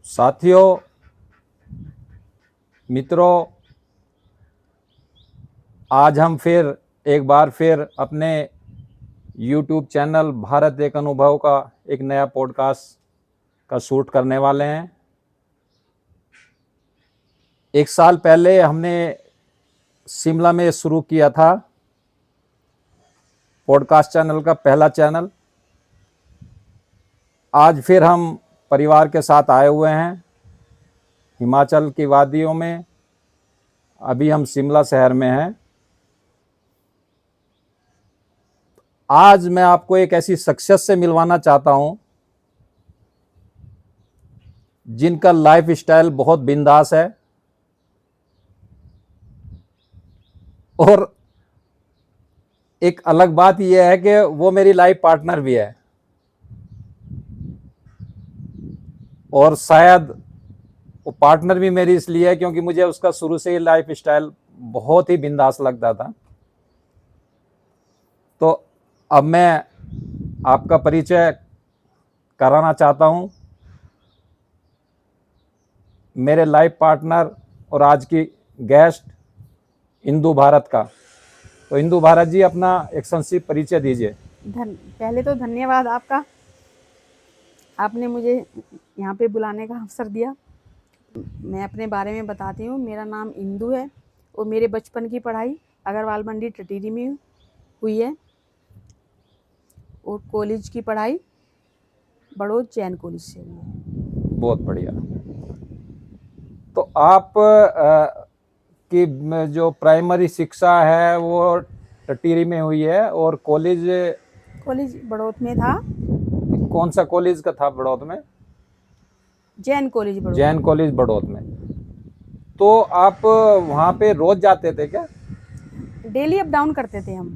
साथियों, मित्रों, आज हम फिर एक बार फिर अपने YouTube चैनल भारत एक अनुभव का एक नया पॉडकास्ट का शूट करने वाले हैं। एक साल पहले हमने शिमला में शुरू किया था पॉडकास्ट चैनल का पहला चैनल। आज फिर हम परिवार के साथ आए हुए हैं हिमाचल की वादियों में। अभी हम शिमला शहर में हैं। आज मैं आपको एक ऐसी शख्सियत से मिलवाना चाहता हूं जिनका लाइफ स्टाइल बहुत बिंदास है और एक अलग बात यह है कि वो मेरी लाइफ पार्टनर भी है। और शायद वो पार्टनर भी मेरी इसलिए है क्योंकि मुझे उसका शुरू से ही लाइफ स्टाइल बहुत ही बिंदास लगता था। तो अब मैं आपका परिचय कराना चाहता हूं मेरे लाइफ पार्टनर और आज की गेस्ट इंदु भारत का। तो इंदु भारत जी, अपना एक संक्षिप्त परिचय दीजिए। पहले तो धन्यवाद आपका, आपने मुझे यहाँ पे बुलाने का अवसर दिया। मैं अपने बारे में बताती हूँ। मेरा नाम इंदु है और मेरे बचपन की पढ़ाई अग्रवाल मंडी टटीरी में हुई है और कॉलेज की पढ़ाई बड़ौद जैन कॉलेज से हुई है। बहुत बढ़िया। तो आप की जो प्राइमरी शिक्षा है वो टटीरी में हुई है और कॉलेज बड़ौद में था। कौन सा कॉलेज का था बड़ौद में? जैन कॉलेज बड़ौद। जैन कॉलेज बड़ौद में। तो आप वहाँ पे रोज जाते थे क्या? डेली अप डाउन करते थे हम।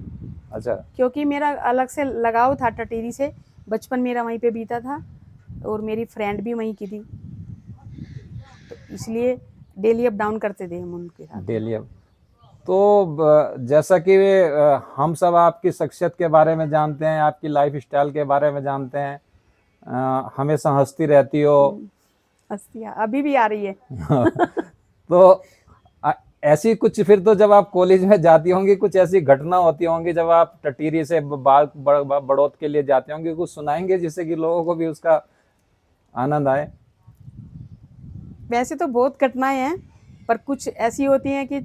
अच्छा। क्योंकि मेरा अलग से लगाव था टटीरी से, बचपन मेरा वहीं पे बीता था और मेरी फ्रेंड भी वहीं की थी, तो इसलिए डेली अप डाउन करते थे हम उनके साथ। Daily up. तो जैसा कि हम सब आपकी शख्सियत के बारे में जानते हैं, आपकी लाइफ स्टाइल के बारे में जानते हैं, हमेशा हंसती रहती हो। हंसिया अभी भी आ रही है। तो ऐसी कुछ फिर तो जब आप कॉलेज में जाती होंगी कुछ ऐसी घटना होती होंगी जब आप टटीरी से बड़ौद के लिए जाते होंगे, कुछ सुनाएंगे जिससे कि लोगों को भी उसका आनंद आए? वैसे तो बहुत घटनाएं हैं, पर कुछ ऐसी होती हैं कि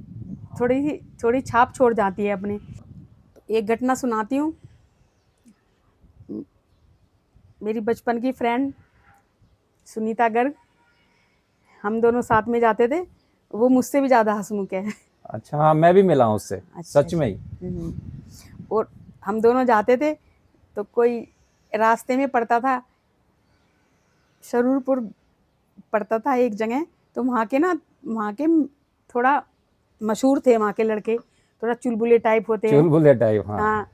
थोड़ी छाप छोड़ जाती है अपने। एक घटना सुनाती हूँ। मेरी बचपन की फ्रेंड सुनीता गर्ग, हम दोनों साथ में जाते थे। वो मुझसे भी ज़्यादा हंसमुख है। अच्छा, हाँ, मैं भी मिला हूँ उससे। अच्छा, सच में ही। और हम दोनों जाते थे तो कोई रास्ते में पड़ता था, शरूरपुर पड़ता था एक जगह, तो वहाँ के थोड़ा मशहूर थे वहाँ के लड़के, थोड़ा चुलबुले टाइप होते हैं। चुलबुले टाइप, हाँ। हाँ,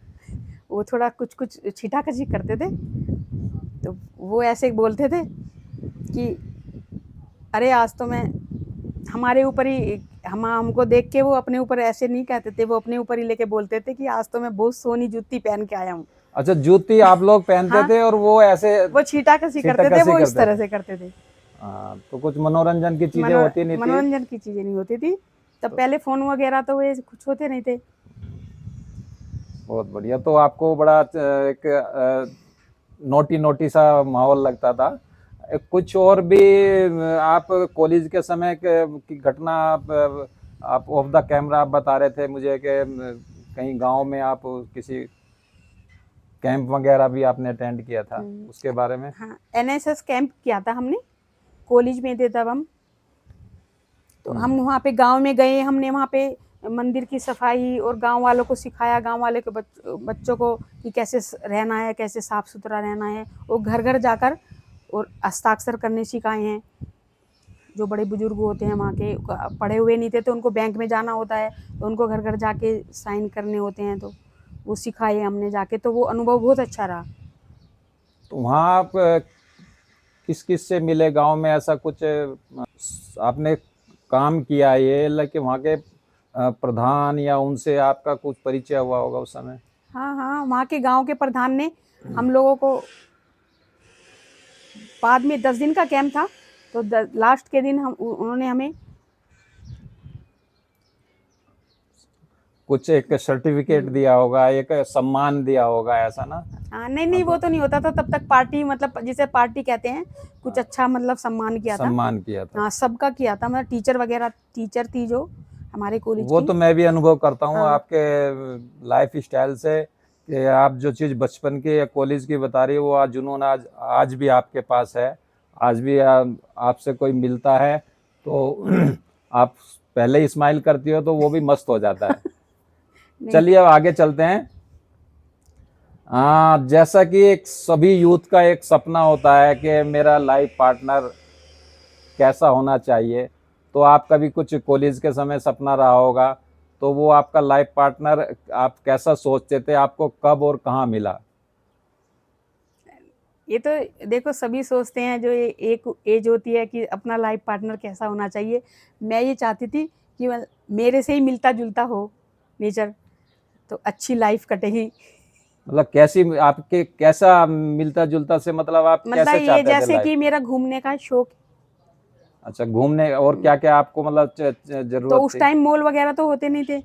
वो थोड़ा कुछ छीटाकछी करते थे। तो वो ऐसे बोलते थे कि अरे आज तो मैं हमारे ऊपर ही हमको देख के वो अपने ऊपर ऐसे नहीं कहते थे, वो अपने ऊपर ही लेके बोलते थे कि आज तो मैं बहुत सोनी जूती पहन के आया हूँ। अच्छा, जूती आप लोग पहनते हाँ, थे और वो ऐसे वो छीटाकछी करते थे, वो इस तरह से करते थे। हाँ, तो कुछ मनोरंजन की चीजें होती नहीं थी। मनोरंजन की चीजें नहीं होती थी तब। पहले फोन वगैरह तो वे कुछ होते नहीं थे। बहुत बढ़िया। तो आपको बड़ा एक नोटी सा माहौल लगता था। कुछ और भी आप कॉलेज के समय की घटना आप ऑफ द कैमरा आप बता रहे थे मुझे कि कहीं गांव में आप किसी कैंप वगैरह भी आपने अटेंड किया था, उसके बारे में? हाँ, एनएसएस कैंप किया था हमने, कॉलेज में थे तब हम। तो हम वहाँ पे गांव में गए, हमने वहाँ पे मंदिर की सफाई और गांव वालों को सिखाया, गांव वाले के बच्चों को कि कैसे रहना है, कैसे साफ सुथरा रहना है। और घर घर जाकर और हस्ताक्षर करने सिखाए हैं। जो बड़े बुजुर्ग होते हैं वहाँ के, पढ़े हुए नहीं थे तो उनको बैंक में जाना होता है, तो उनको घर घर जाके साइन करने होते हैं, तो वो सिखाए हमने जाके। तो वो अनुभव बहुत अच्छा रहा। तो वहाँ आप किस किस से मिले गांव में? ऐसा कुछ आपने काम किया ये लेकिन वहाँ के प्रधान या उनसे आपका कुछ परिचय हुआ होगा उस समय? हाँ हाँ, वहाँ के गांव के प्रधान ने हम लोगों को, बाद में 10 दिन का कैंप था, तो लास्ट के दिन उन्होंने हमें कुछ एक सर्टिफिकेट दिया होगा, एक सम्मान दिया होगा, ऐसा ना? नहीं नहीं, वो तो नहीं होता था तब तक। पार्टी मतलब जिसे पार्टी कहते हैं, कुछ अच्छा मतलब सम्मान किया था। सम्मान किया था। हाँ, सबका किया था, मतलब टीचर वगैरह, टीचर थी जो हमारे कॉलेज वो की। तो मैं भी अनुभव करता हूँ हाँ। आपके लाइफ स्टाइल से, कि आप जो चीज़ बचपन की या कॉलेज की बता रही है, वो आज जुनून आज भी आपके पास है। आज भी आपसे कोई मिलता है तो आप पहले ही स्माइल करती हो तो वो भी मस्त हो जाता है। नहीं, चलिए अब आगे चलते हैं। जैसा कि एक सभी यूथ का एक सपना होता है कि मेरा लाइफ पार्टनर कैसा होना चाहिए, तो आपका भी कुछ कॉलेज के समय सपना रहा होगा, तो वो आपका लाइफ पार्टनर आप कैसा सोचते थे, आपको कब और कहाँ मिला? ये तो देखो सभी सोचते हैं, जो एक एज होती है कि अपना लाइफ पार्टनर कैसा होना चाहिए। मैं ये चाहती थी कि मेरे से ही मिलता जुलता हो नेचर, तो अच्छी लाइफ कटेगी। मतलब कैसी आपके, कैसा मिलता जुलता से, मतलब आप मतलब कैसे ये चाहते थे जैसे लाइफ? कि मेरा घूमने का शौक, अच्छा, घूमने, और क्या क्या आपको मतलब तो जरूरत उस थी? टाइम मॉल वगैरह तो होते नहीं थे,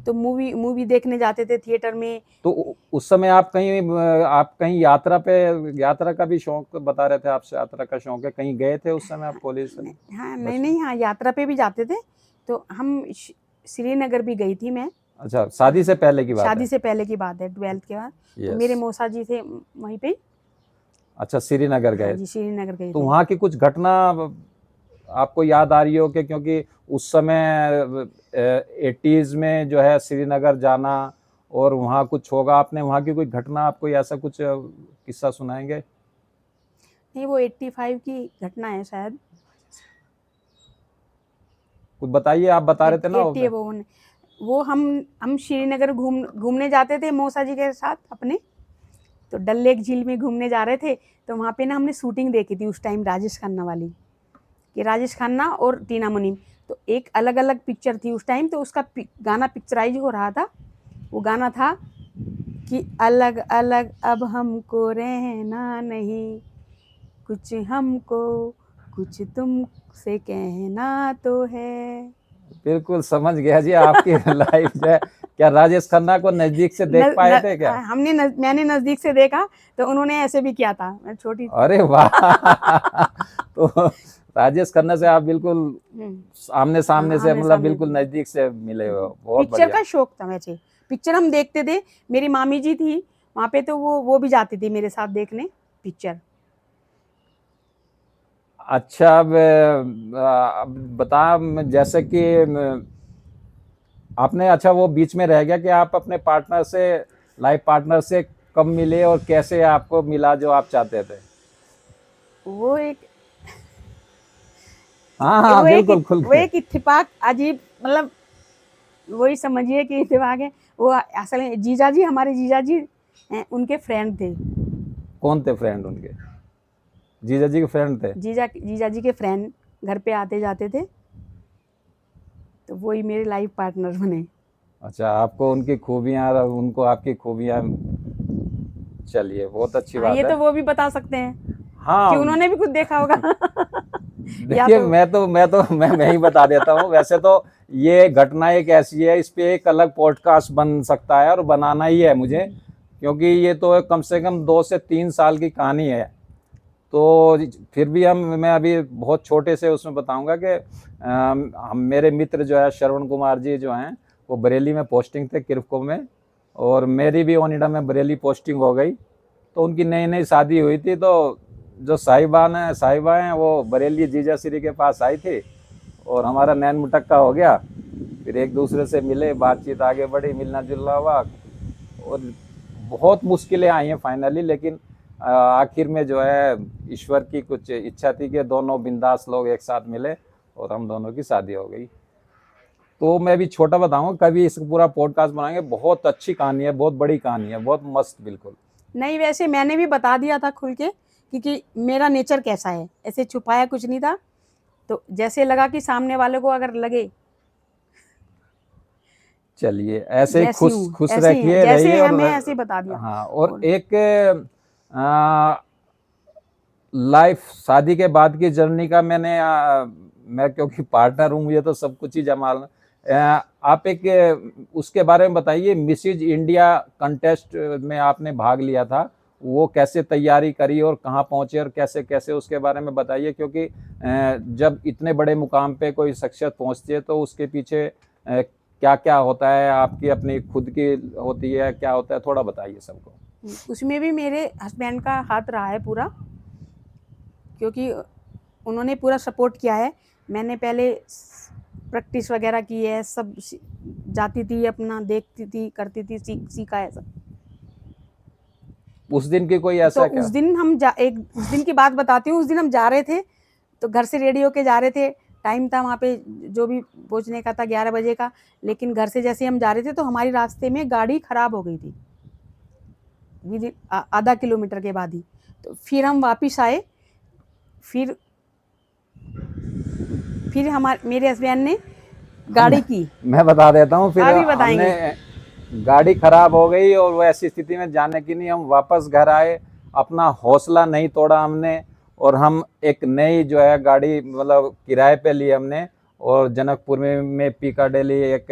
तो मूवी मूवी देखने जाते थे थिएटर में। तो उस समय आप कहीं यात्रा का भी शौक बता रहे थे, आपसे यात्रा का शौक है, कहीं गए थे उस समय आप कॉलेज से? हाँ, नहीं बचपन। नहीं, हाँ, यात्रा पे भी जाते थे। तो हम श्रीनगर भी गई थी मैं। अच्छा, शादी से पहले की बात शादी है? से पहले की बात है, 12th के बाद। तो यस। मेरे मौसा जी थे वहीं पे। अच्छा, श्रीनगर हाँ गए। जी, श्रीनगर गए तो थे। वहाँ की कुछ घटना आपको याद आ रही हो कि, क्योंकि उस समय 80s में जो है श्रीनगर जाना, और वहाँ कुछ होगा, आपने वहाँ की कोई घटना, आपको ऐसा कुछ किस्सा सुनाएंगे? नहीं, वो 85 की घटना है शायद। कुछ बताइए, आप बता रहे थे ना 80 वो हम श्रीनगर घूमने जाते थे मौसा जी के साथ अपने। तो डल लेक झील में घूमने जा रहे थे, तो वहाँ पे ना हमने शूटिंग देखी थी उस टाइम, राजेश खन्ना वाली, कि राजेश खन्ना और टीना मुनीम। तो एक अलग अलग पिक्चर थी उस टाइम, तो उसका गाना पिक्चराइज हो रहा था। वो गाना था कि अलग अलग अब हमको रहना नहीं, कुछ हमको कुछ तुमसे कहना तो है। बिल्कुल समझ गया जी आपकी लाइफ जो है। क्या राजेश खन्ना को नजदीक से देख पाए थे क्या? मैंने नज़दीक से देखा, तो उन्होंने ऐसे भी किया था, मैं छोटी। अरे वाह! तो राजेश खन्ना से आप बिल्कुल आमने सामने हाँ, से, आमने मतलब सामने। बिल्कुल नजदीक से मिले हो, बहुत पिक्चर बढ़िया। का शौक था वैसे, पिक्चर हम देखते थे। मेरी मामी जी थी वहाँ पे, तो वो भी जाती थी मेरे साथ देखने पिक्चर। अच्छा, अब बता, जैसे कि आपने, अच्छा वो बीच में रह गया कि आप अपने पार्टनर से, लाइफ पार्टनर से कब मिले और कैसे आपको मिला जो आप चाहते थे? वो एक हाँ हाँ, बिल्कुल खुल वो के। एक इत्तेफाक अजीब, मतलब वही समझिए कि इत्तेफाक है। वो असल में जीजा जी, हमारे जीजा जी हैं, उनके फ्रेंड थे। कौन थे फ्रेंड उनके? जीजा जी के फ्रेंड थे? जीजा जी के फ्रेंड घर पे आते जाते थे, तो वही मेरे लाइफ पार्टनर बने। अच्छा, आपको उनकी खूबियाँ और उनको आपकी खूबियाँ, चलिए बहुत अच्छी हाँ, बात ये है। तो वो भी बता सकते हैं कि हाँ, उन्होंने भी खुद देखा होगा। या देखिए, तो मैं ही बता देता हूँ। वैसे तो ये घटना एक ऐसी है, इस पे एक अलग पॉडकास्ट बन सकता है, और बनाना ही है मुझे, क्योंकि ये तो कम से कम 2 से 3 साल की कहानी है। तो फिर भी मैं अभी बहुत छोटे से उसमें बताऊंगा कि हम, मेरे मित्र जो है श्रवण कुमार जी जो हैं, वो बरेली में पोस्टिंग थे, किरफको में, और मेरी भी ओनिडा में बरेली पोस्टिंग हो गई। तो उनकी नई नई शादी हुई थी, तो जो साहिबा हैं वो बरेली जीजा श्री के पास आई थी, और हमारा नैन मुटक्का हो गया। फिर एक दूसरे से मिले, बातचीत आगे बढ़ी, मिलना जुलना हुआ, और बहुत मुश्किलें आई हैं फाइनली, लेकिन आखिर में जो है ईश्वर की कुछ इच्छा थी कि दोनों बिंदास लोग एक साथ मिले, और हम दोनों की शादी हो गई। तो मैं भी छोटा बताऊंगा, कभी इस पूरा पॉडकास्ट बनाएंगे। बहुत अच्छी कहानी है, बहुत बड़ी कहानी है, बहुत मस्त, बिल्कुल। नहीं, वैसे मैंने भी बता दिया था खुल के, क्योंकि मेरा नेचर कैसा है, ऐसे छुपाया कुछ नहीं था। तो जैसे लगा कि सामने वाले को अगर लगे, चलिए, ऐसे ही जैसी खुश हूँ खुश ऐसे ही है, रखिए, जैसे रहिए, है और मैं ऐसे ही बता दिया। हाँ, और और एक आ, लाइफ शादी के बाद की जर्नी का मैं क्योंकि पार्टनर हूँ, मुझे तो सब कुछ ही जमाल। आप एक उसके बारे में बताइए, मिसेज इंडिया कंटेस्ट में आपने भाग लिया था, वो कैसे तैयारी करी और कहाँ पहुंचे और कैसे कैसे उसके बारे में बताइए, क्योंकि जब इतने बड़े मुकाम पे कोई शख्सियत पहुंचती है तो उसके पीछे क्या क्या होता है, आपकी अपनी खुद की होती है, क्या होता है, थोड़ा बताइए सबको। उसमें भी मेरे हस्बैंड का हाथ रहा है पूरा, क्योंकि उन्होंने पूरा सपोर्ट किया है। मैंने पहले प्रैक्टिस वगैरह की है, सब जाती थी, अपना देखती थी, करती थी, सीखा है सब। उस दिन की कोई तो ऐसा क्या? उस दिन उस दिन की बात बताती हूँ। उस दिन हम जा रहे थे, तो घर से रेडी होके जा रहे थे। टाइम था वहाँ पे जो भी पहुँचने का था 11 बजे का, लेकिन घर से जैसे हम जा रहे थे तो हमारी रास्ते में गाड़ी खराब हो गई थी, विद आधा किलोमीटर के बाद ही। तो फिर हम वापिस आए। फिर हमारे मेरे हस्बैंड ने गाड़ी की। मैं बता देता हूँ, फिर आप भी हमने बताएंगे। गाड़ी खराब हो गई और वो ऐसी स्थिति में जाने की नहीं, हम वापस घर आए, अपना हौसला नहीं तोड़ा हमने, और हम एक नई जो है गाड़ी मतलब किराए पे ली हमने, और जनकपुर में पिकाडेली एक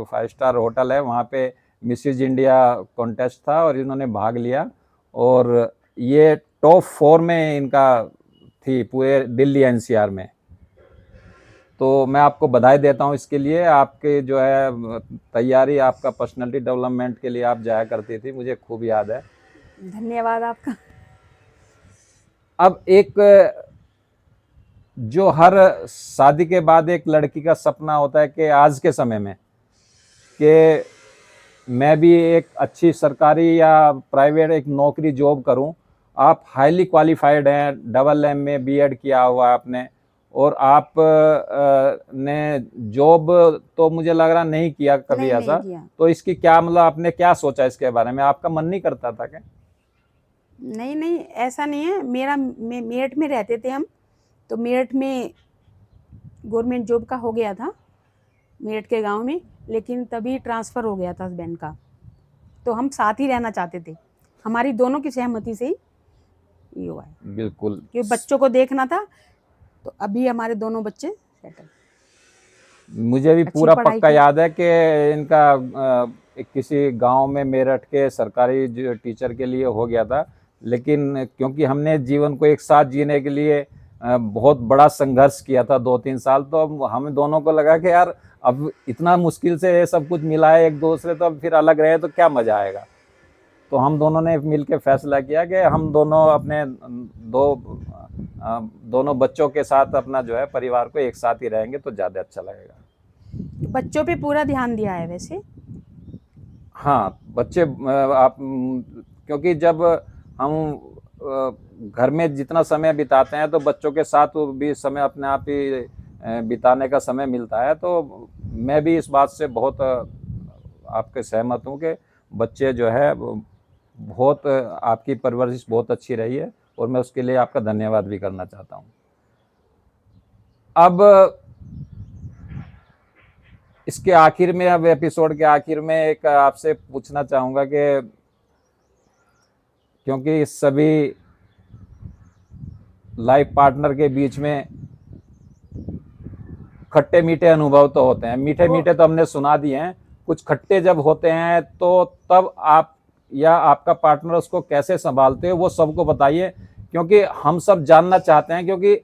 5 स्टार होटल है, वहाँ पे मिसेज इंडिया कॉन्टेस्ट था और इन्होंने भाग लिया, और ये टॉप 4 में इनका थी पूरे दिल्ली एनसीआर में। तो मैं आपको बधाई देता हूँ इसके लिए, आपके जो है तैयारी, आपका पर्सनालिटी डेवलपमेंट के लिए आप जाया करती थी, मुझे खूब याद है। धन्यवाद आपका। अब एक जो हर शादी के बाद एक लड़की का सपना होता है कि आज के समय में कि मैं भी एक अच्छी सरकारी या प्राइवेट एक नौकरी जॉब करूं। आप हाईली क्वालिफाइड हैं, डबल MA BEd किया हुआ है आपने, और आप ने जॉब तो मुझे लग रहा नहीं किया कभी नहीं ऐसा। किया। तो इसकी क्या मतलब आपने क्या सोचा इसके बारे में, आपका मन नहीं करता था क्या? नहीं, ऐसा नहीं है। मेरठ में रहते थे हम, तो मेरठ में गवर्नमेंट जॉब का हो गया था, मेरठ के गांव में। लेकिन तभी ट्रांसफ़र हो गया था हस्बैंड का, तो हम साथ ही रहना चाहते थे। हमारी दोनों की सहमति से ही ये हुआ है, बिल्कुल। क्योंकि बच्चों को देखना था। तो अभी हमारे दोनों बच्चे सेटल, मुझे भी अच्छी पूरा पढ़ाई पक्का की। याद है कि इनका किसी गांव में मेरठ के सरकारी जो टीचर के लिए हो गया था, लेकिन क्योंकि हमने जीवन को एक साथ जीने के लिए बहुत बड़ा संघर्ष किया था 2-3 साल, तो अब हमें दोनों को लगा कि यार अब इतना मुश्किल से ये सब कुछ मिला है एक दूसरे, तो अब फिर अलग रहे तो क्या मजा आएगा। तो हम दोनों ने मिलकर फैसला किया कि हम दोनों अपने दोनों बच्चों के साथ अपना जो है परिवार को एक साथ ही रहेंगे तो ज़्यादा अच्छा लगेगा। बच्चों पे पूरा ध्यान दिया है वैसे। हाँ, बच्चे आप क्योंकि जब हम घर में जितना समय बिताते हैं तो बच्चों के साथ भी समय अपने आप ही बिताने का समय मिलता है। तो मैं भी इस बात से बहुत आपके सहमत हूँ कि बच्चे जो है बहुत आपकी परवरिश बहुत अच्छी रही है, और मैं उसके लिए आपका धन्यवाद भी करना चाहता हूँ। अब इसके आखिर में, अब एपिसोड के आखिर में एक आपसे पूछना चाहूँगा कि क्योंकि सभी लाइफ पार्टनर के बीच में खट्टे मीठे अनुभव तो होते हैं, मीठे मीठे तो हमने सुना दिए हैं, कुछ खट्टे जब होते हैं तो तब आप या आपका पार्टनर उसको कैसे संभालते हो वो सबको बताइए, क्योंकि हम सब जानना चाहते हैं, क्योंकि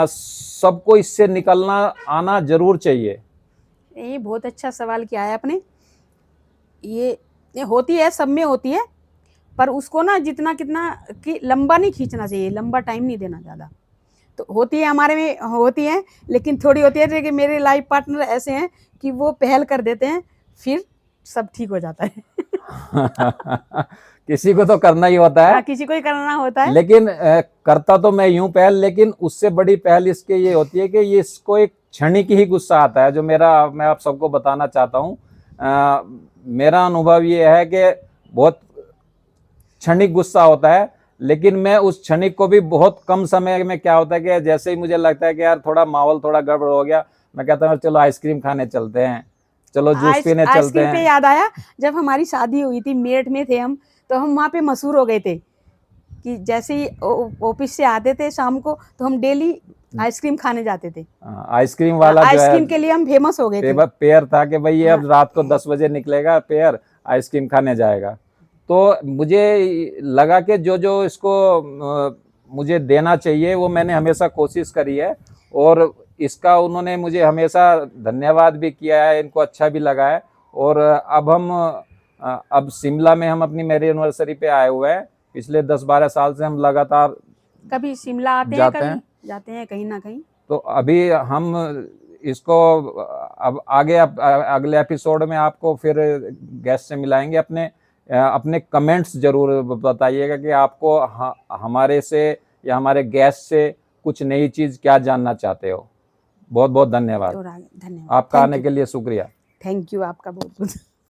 सबको इससे निकलना आना जरूर चाहिए। ये बहुत अच्छा सवाल किया है आपने। ये होती है, सब में होती है, पर उसको ना जितना कितना कि लंबा नहीं खींचना चाहिए, लंबा टाइम नहीं देना ज़्यादा। तो होती है, हमारे में होती है, लेकिन थोड़ी होती है कि मेरे लाइफ पार्टनर ऐसे हैं कि वो पहल कर देते हैं, फिर सब ठीक हो जाता है। किसी को तो करना ही होता है। हाँ, किसी को ही करना होता है। लेकिन करता तो मैं यूं पहल, लेकिन उससे बड़ी पहल इसके ये होती है कि ये इसको एक क्षणिक ही गुस्सा आता है, जो मैं आप सबको बताना चाहता हूँ। मेरा अनुभव ये है कि बहुत क्षणिक गुस्सा होता है, लेकिन मैं उस क्षणिक को भी बहुत कम समय में, क्या होता है कि जैसे ही मुझे लगता है कि यार थोड़ा माहौल थोड़ा गड़बड़ हो गया, मैं कहता हूँ चलो आइसक्रीम खाने चलते हैं, चलो जूस पीने चलते आइसक्रीम पे हैं। याद आया, जब हमारी शादी हुई थी, मेरठ में थे हम, तो हम वहाँ पे मशहूर हो गए थे कि जैसे ही ऑफिस से आते थे शाम को तो हम डेली आइसक्रीम खाने जाते थे। आइसक्रीम वाला जो है आइसक्रीम के लिए हम फेमस हो गए थे। पेयर था कि भाई ये अब हाँ। रात को 10 बजे निकलेगा पेयर, आइसक्रीम खाने जाएगा। तो मुझे लगा कि जो जो इसको मुझे देना चाहिए वो मैंने हमेशा कोशिश करी है, और इसका उन्होंने मुझे हमेशा धन्यवाद भी किया है, इनको अच्छा भी लगा है। और अब शिमला में हम अपनी मैरिज एनिवर्सरी पे आए हुए हैं। पिछले 10-12 साल से हम लगातार कभी शिमला आते हैं, जाते कभी हैं। जाते हैं कहीं ना कहीं। तो अभी हम इसको अब आगे अगले एपिसोड में आपको फिर गेस्ट से मिलाएंगे। अपने कमेंट्स जरूर बताइएगा कि आपको हमारे से या हमारे गेस्ट से कुछ नई चीज क्या जानना चाहते हो। बहुत बहुत धन्यवाद। और धन्यवाद। आपका आने के लिए शुक्रिया। थैंक यू आपका बहुत बहुत।